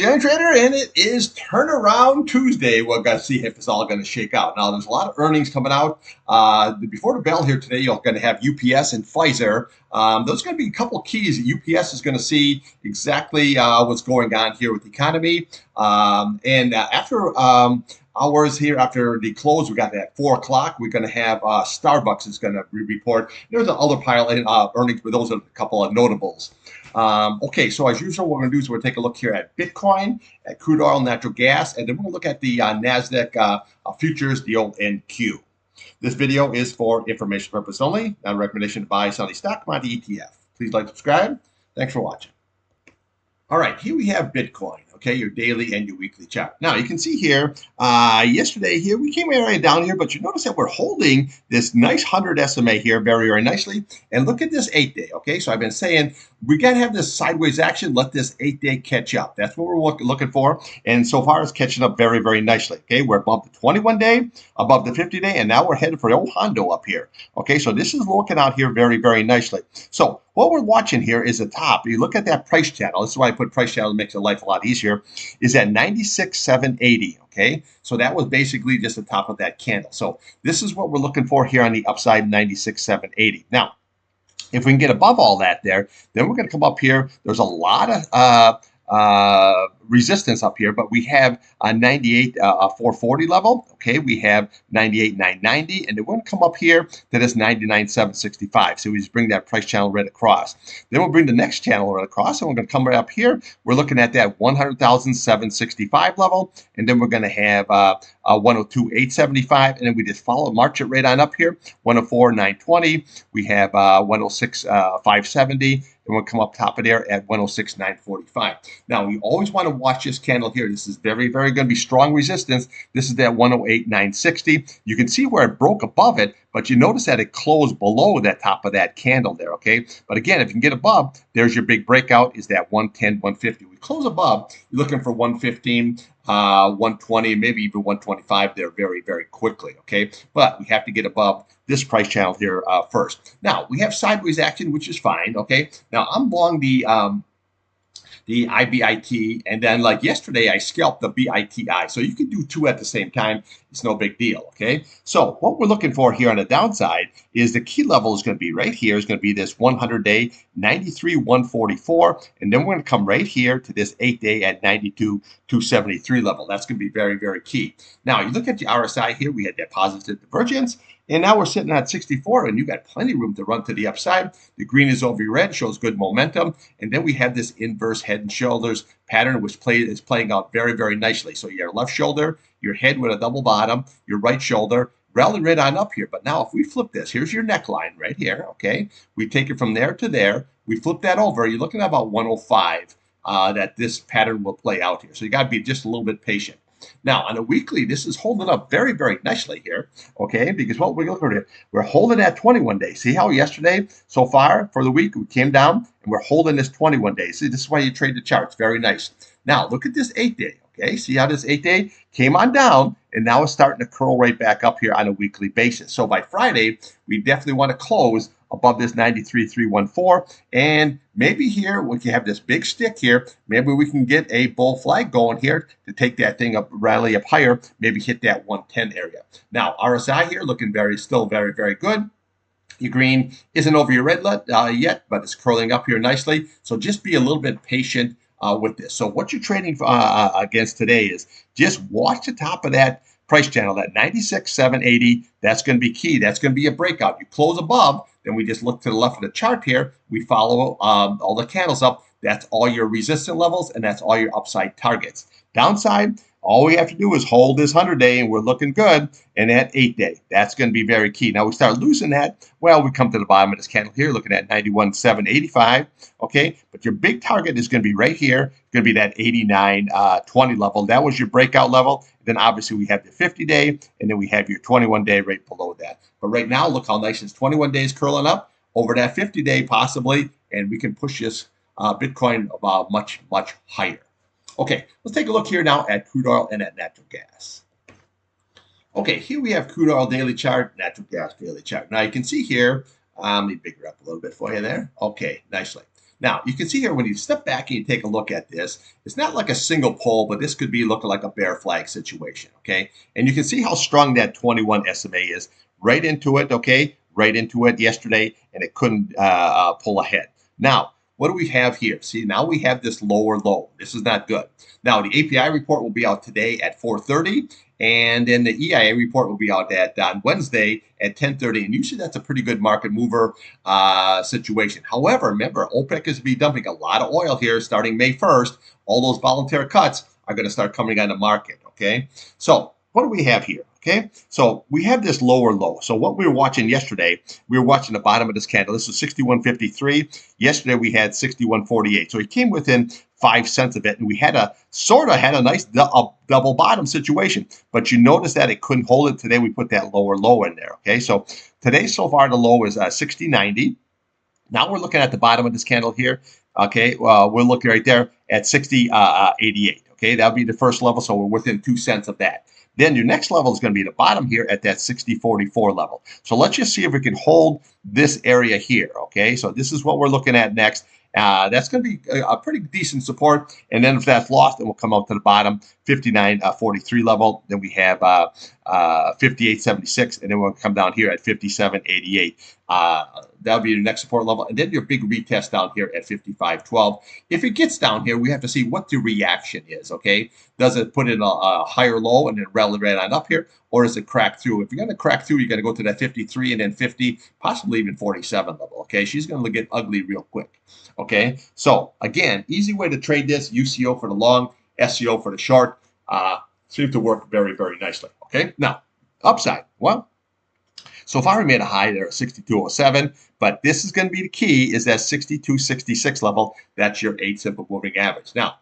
the Iron Trader, and it is Turnaround Tuesday. We're going to see if it's all going to shake out. Now, there's a lot of earnings coming out. Before the bell here today, you're going to have UPS and Pfizer. Those are going to be a couple of keys. UPS is going to see exactly what's going on here with the economy. After hours here, after the close, we got that at 4 o'clock. We're going to have Starbucks is going to report. There's an other pile of earnings, but those are a couple of notables. Okay, so as usual, what we're going to do is we're going to take a look here at Bitcoin, at crude oil, natural gas, and then we're going to look at the Nasdaq futures, the old NQ. This video is for information purpose only, not a recommendation to buy, sell any stock, commodity ETF. Please like, subscribe. Thanks for watching. All right, here we have Bitcoin, okay, your daily and your weekly chart. Now, you can see here, yesterday here, we came right down here, but you notice that we're holding this nice 100 SMA here very, very nicely. And look at this 8-day, okay? So I've been saying we got to have this sideways action, let this 8-day catch up. That's what we're looking for. And so far, it's catching up very, very nicely, okay? We're above the 21-day, above the 50-day, and now we're headed for the old Hondo up here, okay? So this is working out here very, very nicely. So what we're watching here is the top. You look at that price channel. This is why I put price channel. It makes your life a lot easier. Is at 96,780. Okay, so that was basically just the top of that candle. So this is what we're looking for here on the upside, 96,780. Now, if we can get above all that there, then we're going to come up here. There's a lot of resistance up here, but we have a 98,440 level. Okay, we have 98,990, and then we're going to come up here to this 99,765. So we just bring that price channel right across. Then we'll bring the next channel right across, and we're going to come right up here. We're looking at that 100,765 level, and then we're going to have 102,875, and then we just march it right on up here. 104,920. We have 106,570. And we'll come up top of there at 106,945. Now, we always want to watch this candle here. This is very, very going to be strong resistance. This is that 108,960. You can see where it broke above it, but you notice that it closed below that top of that candle there, okay? But again, if you can get above, there's your big breakout, is that 110, 150. We close above, you're looking for 115, 120, maybe even 125 there very, very quickly, okay? But we have to get above this price channel here first. Now, we have sideways action, which is fine, okay? Now, I'm long the IBIT, and then like yesterday, I scalped the BITI. So you can do two at the same time. It's no big deal, okay? So what we're looking for here on the downside is the key level is going to be right here. Is going to be this 100-day 93,144, and then we're going to come right here to this 8-day at 92,273 level. That's going to be very, very key. Now, you look at the RSI here. We had that positive divergence. And now we're sitting at 64, and you got plenty of room to run to the upside. The green is over your red, shows good momentum. And then we have this inverse head and shoulders pattern, which is playing out very, very nicely. So your left shoulder, your head with a double bottom, your right shoulder, rally right on up here. But now if we flip this, here's your neckline right here, okay? We take it from there to there. We flip that over. You're looking at about 105 that this pattern will play out here. So you got to be just a little bit patient. Now, on a weekly, this is holding up very, very nicely here, okay? Because what we're looking at, we're holding at 21 days. See how yesterday, so far for the week, we came down, and we're holding this 21 days. See, this is why you trade the charts. Very nice. Now, look at this 8-day, okay? See how this 8-day came on down, and now it's starting to curl right back up here on a weekly basis. So by Friday, we definitely want to close above this 93,314, and maybe here we can have this big stick here. Maybe we can get a bull flag going here to take that thing up, rally up higher, maybe hit that 110 area. Now, RSI here looking still very, very good. Your green isn't over your red yet, but it's curling up here nicely. So just be a little bit patient with this. So what you're trading against today is just watch the top of that price channel, that 96,780. That's going to be key. That's going to be a breakout. You close above, then we just look to the left of the chart here. We follow all the candles up. That's all your resistance levels, and that's all your upside targets. Downside, all we have to do is hold this 100-day, and we're looking good. And that 8-day, that's going to be very key. Now, we start losing that. Well, we come to the bottom of this candle here, looking at 91,785. Okay, but your big target is going to be right here. It's going to be that 89,20 level. That was your breakout level. Then obviously we have the 50-day, and then we have your 21-day right below that. But right now, look how nice this 21 days curling up over that 50-day possibly, and we can push this Bitcoin much, much higher. Okay, let's take a look here now at crude oil and at natural gas. Okay, here we have crude oil daily chart, natural gas daily chart. Now you can see here, let me bigger up a little bit for you there. Okay, nicely. Now, you can see here when you step back and you take a look at this, it's not like a single pole, but this could be looking like a bear flag situation, okay? And you can see how strong that 21 SMA is right into it, okay? Right into it yesterday, and it couldn't pull ahead. Now, what do we have here? See, now we have this lower low. This is not good. Now, the API report will be out today at 4:30, and then the EIA report will be out on Wednesday at 10:30. And usually that's a pretty good market mover situation. However, remember, OPEC is to be dumping a lot of oil here starting May 1st. All those voluntary cuts are going to start coming on the market, okay? So what do we have here? Okay, so we have this lower low. So what we were watching yesterday, we were watching the bottom of this candle. This was 61.53. Yesterday we had 61.48. So it came within 5 cents of it, and we had a nice double bottom situation. But you notice that it couldn't hold it today. We put that lower low in there. Okay, so today so far the low is 60.90. Now we're looking at the bottom of this candle here. Okay, we're looking right there at 60.88. Okay, that'll be the first level. So we're within 2 cents of that. Then your next level is going to be the bottom here at that 60.44 level. So let's just see if we can hold this area here. Okay, so this is what we're looking at next. That's going to be a pretty decent support. And then if that's lost, then we'll come out to the bottom, 59.43 level. Then we have 58.76, and then we'll come down here at 57.88. That'll be your next support level. And then your big retest down here at 55.12. If it gets down here, we have to see what the reaction is, okay? Does it put in a higher low and then rally right on up here, or does it crack through? If you're going to crack through, you got to go to that 53 and then 50, possibly even 47 level, okay? She's going to get ugly real quick, okay? So, again, easy way to trade this, UCO for the long, SCO for the short. Seems to work very, very nicely, okay? Now, upside, well, so far we made a high there at 62.07, but this is going to be the key, is that 62.66 level. That's your 8 simple moving average. Now,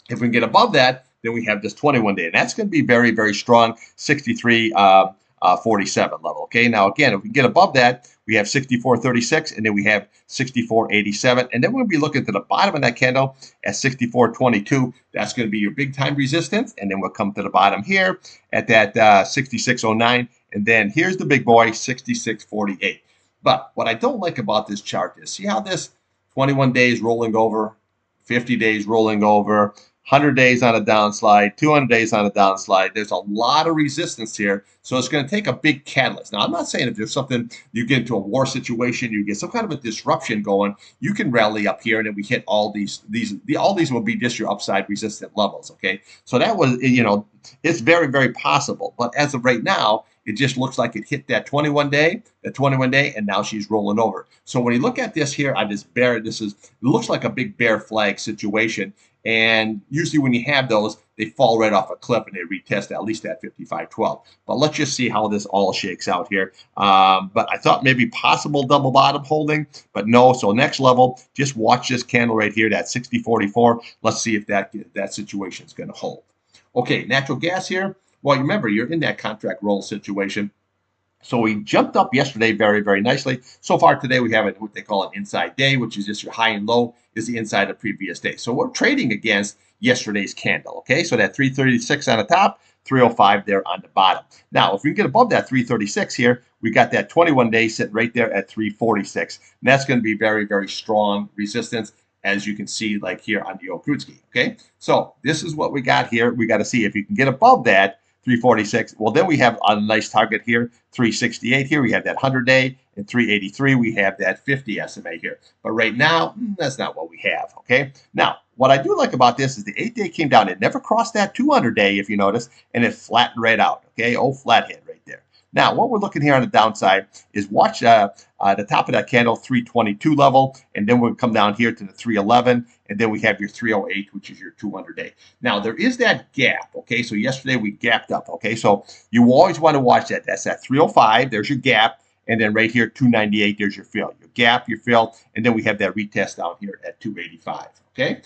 if we can get above that, then we have this 21-day, and that's going to be very, very strong, 63.47 level. Okay, now again, if we get above that, we have 64.36, and then we have 64.87, and then we'll be looking to the bottom of that candle at 64.22. That's going to be your big time resistance, and then we'll come to the bottom here at that 66.09, and then here's the big boy, 66.48. But what I don't like about this chart is, see how this 21 days rolling over, 50 days rolling over, 100 days on a downslide, 200 days on a downslide. There's a lot of resistance here, so it's going to take a big catalyst. Now, I'm not saying if there's something, you get into a war situation, you get some kind of a disruption going, you can rally up here, and then we hit all these will be just your upside resistant levels, okay? So that was, it's very, very possible. But as of right now, it just looks like it hit that 21 day, and now she's rolling over. So when you look at this here on this bear, it looks like a big bear flag situation. And usually when you have those, they fall right off a cliff and they retest at least at 55.12. But let's just see how this all shakes out here. But I thought maybe possible double bottom holding, but no. So next level, just watch this candle right here, that 60.44. Let's see if that situation is going to hold. Okay, natural gas here. Well, remember, you're in that contract roll situation. So we jumped up yesterday very, very nicely. So far today, we have what they call an inside day, which is just your high and low is the inside of the previous day. So we're trading against yesterday's candle, okay? So that 336 on the top, 305 there on the bottom. Now, if we get above that 336 here, we got that 21 day sitting right there at 346. And that's going to be very, very strong resistance, as you can see like here on the old Crude, okay? So this is what we got here. We got to see if you can get above that 346. Well, then we have a nice target here, 368 here. We have that 100-day, and 383. We have that 50 SMA here. But right now, that's not what we have, okay? Now, what I do like about this is the 8-day came down. It never crossed that 200-day, if you notice, and it flattened right out, okay? Oh, flathead right there. Now, what we're looking here on the downside is watch the top of that candle, 322 level, and then we'll come down here to the 311, and then we have your 308, which is your 200-day. Now, there is that gap, okay? So yesterday we gapped up, okay? So you always want to watch that. That's that 305. There's your gap, and then right here, 298, there's your fill. Your gap, your fill, and then we have that retest down here at 285, okay?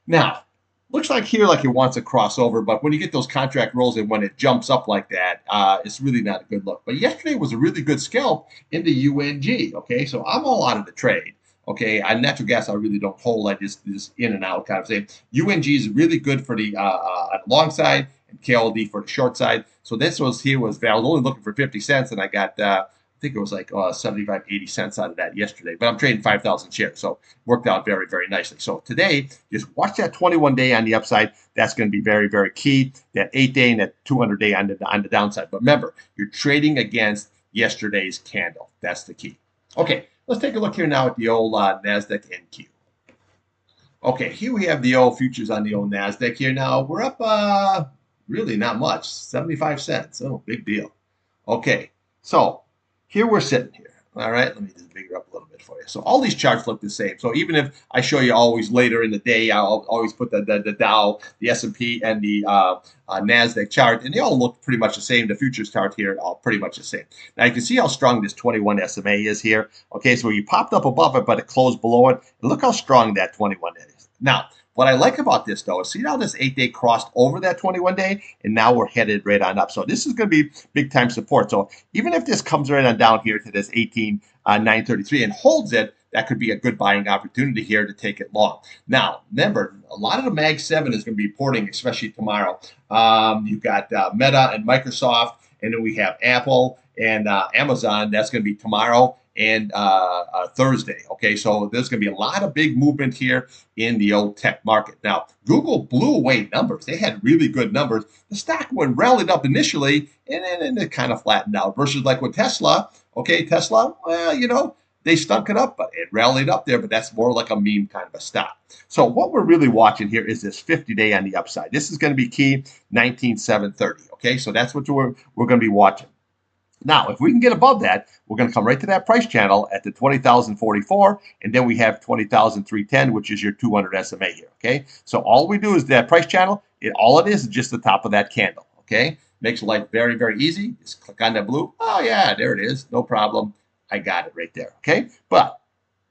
Now, looks like here like it wants a crossover, but when you get those contract rolls and when it jumps up like that, it's really not a good look. But yesterday was a really good scalp in the UNG, okay? So I'm all out of the trade, okay? On natural gas, I really don't hold. I just in and out kind of thing. UNG is really good for the long side and KLD for the short side. So this was here was I was only looking for 50 cents, and I got think it was like 75, 80 cents out of that yesterday, but I'm trading 5,000 shares. So worked out very, very nicely. So today, just watch that 21 day on the upside. That's going to be very, very key. That 8 day and that 200 day on the downside. But remember, you're trading against yesterday's candle. That's the key. Okay, let's take a look here now at the old Nasdaq NQ. Okay, here we have the old futures on the old Nasdaq here now. We're up really not much, 75 cents. Oh, big deal. Okay, so here we're sitting here. All right, let me just bigger up a little bit for you. So all these charts look the same. So even if I show you always later in the day, I'll always put the Dow, the S&P, and the Nasdaq chart, and they all look pretty much the same. The futures chart here are pretty much the same. Now you can see how strong this 21 SMA is here. Okay, so you popped up above it, but it closed below it. And look how strong that 21 is. Now, what I like about this, though, is see how this 8 day crossed over that 21 day, and now we're headed right on up. So this is going to be big time support. So even if this comes right on down here to this 18,933 and holds it, that could be a good buying opportunity here to take it long. Now, remember, a lot of the Mag 7 is going to be reporting, especially tomorrow. You've got Meta and Microsoft, and then we have Apple and Amazon. That's going to be tomorrow and Thursday. Okay, so there's going to be a lot of big movement here in the old tech market. Now, Google blew away numbers. They had really good numbers. The stock went rallied up initially, and then it kind of flattened out. Versus like with Tesla. Okay, Tesla, well, you know, they stunk it up, but it rallied up there, but that's more like a meme kind of a stock. So what we're really watching here is this 50-day on the upside. This is going to be key, 19,730. Okay, so that's what we're going to be watching. Now, if we can get above that, we're going to come right to that price channel at the 20,044, and then we have 20,310, which is your 200 SMA here, okay? So all we do is that price channel, all it is just the top of that candle, okay? Makes life very, very easy. Just click on that blue. Oh, yeah, there it is. No problem. I got it right there, okay? But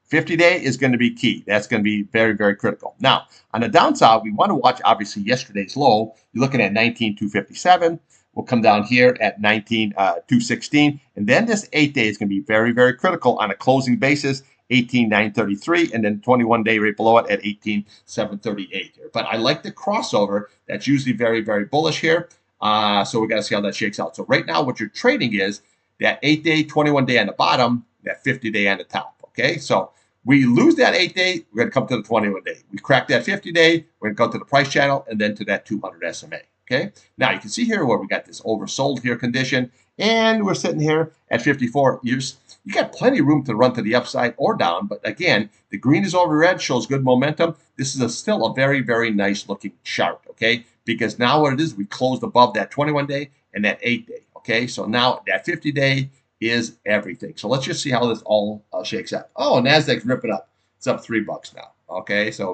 50-day is going to be key. That's going to be very, very critical. Now, on the downside, we want to watch, obviously, yesterday's low. You're looking at 19,257. We'll come down here at 19,216. And then this 8 day is going to be very, very critical on a closing basis, 18,933, and then 21-day right below it at 18,738 here. But I like the crossover. That's usually very, very bullish here. So we got to see how that shakes out. So right now what you're trading is that 8 day, 21 day on the bottom, that 50 day on the top. Okay, so we lose that 8 day, we're going to come to the 21 day. We crack that 50 day, we're going to go to the price channel and then to that 200 SMA. Okay, now you can see here where we got this oversold here condition, and we're sitting here at 54 years. You got plenty of room to run to the upside or down, but again, the green is over red, shows good momentum. This is still a very, very nice looking chart, okay? Because now what it is, we closed above that 21 day and that 8 day, okay? So now that 50 day is everything. So let's just see how this all shakes out. Oh, Nasdaq's ripping up. It's up $3 now, okay? So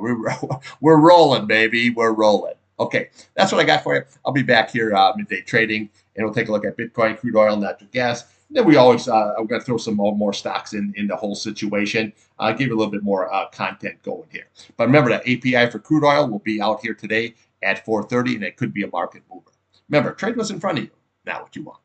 we're rolling, baby. We're rolling. Okay, that's what I got for you. I'll be back here midday trading, and we'll take a look at Bitcoin, crude oil, natural gas. And then we always, I'm going to throw some more stocks in the whole situation, give you a little bit more content going here. But remember that API for crude oil will be out here today at 4:30, and it could be a market mover. Remember, trade what's in front of you, not what you want.